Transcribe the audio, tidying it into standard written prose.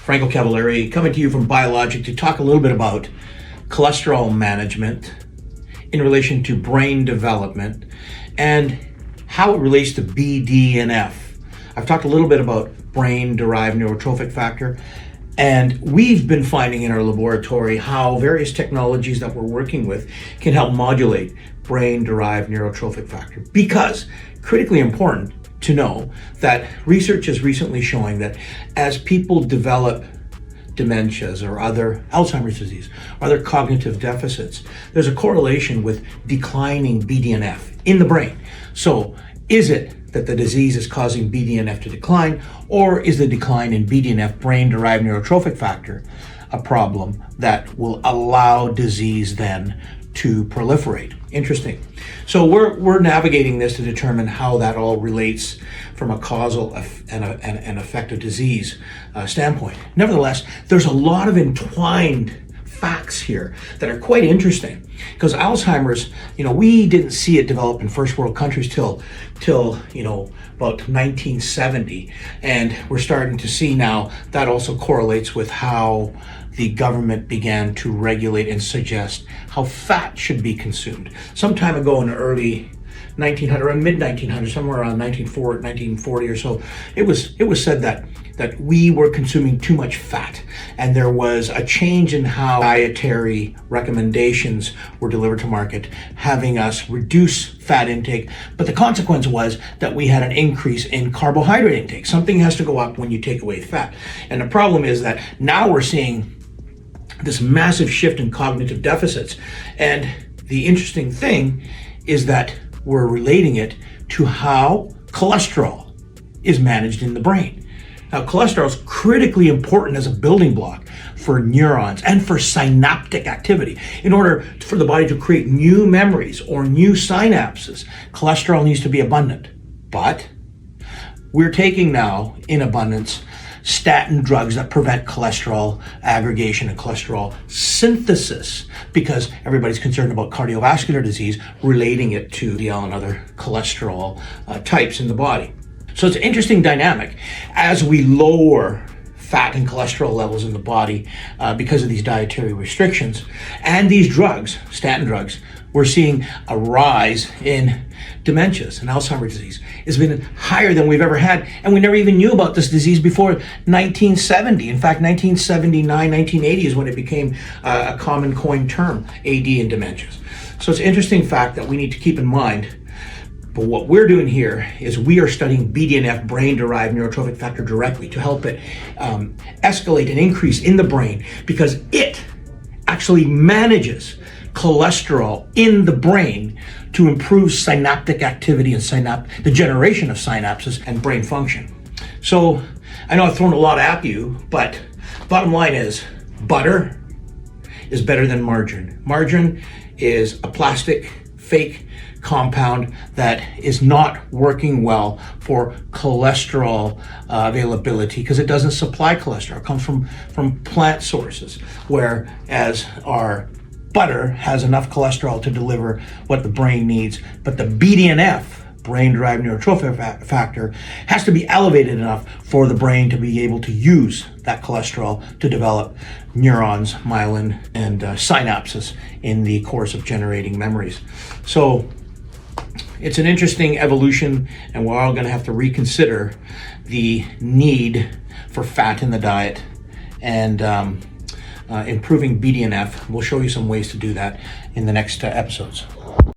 Franco Cavaleri, coming to you from Biologic to talk a little bit about cholesterol management in relation to brain development and how it relates to BDNF. I've talked a little bit about brain-derived neurotrophic factor, and we've been finding in our laboratory how various technologies that we're working with can help modulate brain-derived neurotrophic factor, because critically important to know that research is recently showing that as people develop dementias or other Alzheimer's disease, or other cognitive deficits, there's a correlation with declining BDNF in the brain. So is it that the disease is causing BDNF to decline, or is the decline in BDNF, brain-derived neurotrophic factor, a problem that will allow disease then to proliferate? Interesting. So we're navigating this to determine how that all relates from a causal and effective disease standpoint. Nevertheless, there's a lot of entwined facts here that are quite interesting, because Alzheimer's, we didn't see it develop in first world countries till about 1970, and we're starting to see now that also correlates with how the government began to regulate and suggest how fat should be consumed. Some time ago in the early 1900 or mid 1900s, somewhere around 1940 or so, it was said that we were consuming too much fat, and there was a change in how dietary recommendations were delivered to market, having us reduce fat intake. But the consequence was that we had an increase in carbohydrate intake. Something has to go up when you take away fat. And the problem is that now we're seeing this massive shift in cognitive deficits. And the interesting thing is that we're relating it to how cholesterol is managed in the brain. Now, cholesterol is critically important as a building block for neurons and for synaptic activity. In order for the body to create new memories or new synapses, cholesterol needs to be abundant. But we're taking now in abundance statin drugs that prevent cholesterol aggregation and cholesterol synthesis, because everybody's concerned about cardiovascular disease, relating it to LDL and other cholesterol types in the body. So it's an interesting dynamic as we lower fat and cholesterol levels in the body because of these dietary restrictions and these drugs, statin drugs. We're seeing a rise in dementias and Alzheimer's disease. It's been higher than we've ever had, and we never even knew about this disease before 1970. In fact, 1979, 1980 is when it became a common coined term, AD and dementias. So it's an interesting fact that we need to keep in mind. But what we're doing here is we are studying BDNF, brain-derived neurotrophic factor, directly to help it escalate and increase in the brain, because it actually manages cholesterol in the brain to improve synaptic activity and the generation of synapses and brain function. So I know I've thrown a lot at you, but bottom line is butter is better than margarine. Margarine is a plastic, fake compound that is not working well for cholesterol availability, because it doesn't supply cholesterol. It comes from plant sources, whereas our butter has enough cholesterol to deliver what the brain needs. But the BDNF, brain-derived neurotrophic factor, has to be elevated enough for the brain to be able to use that cholesterol to develop neurons, myelin, and synapses in the course of generating memories. So it's an interesting evolution, and we're all going to have to reconsider the need for fat in the diet and improving BDNF. We'll show you some ways to do that in the next episodes.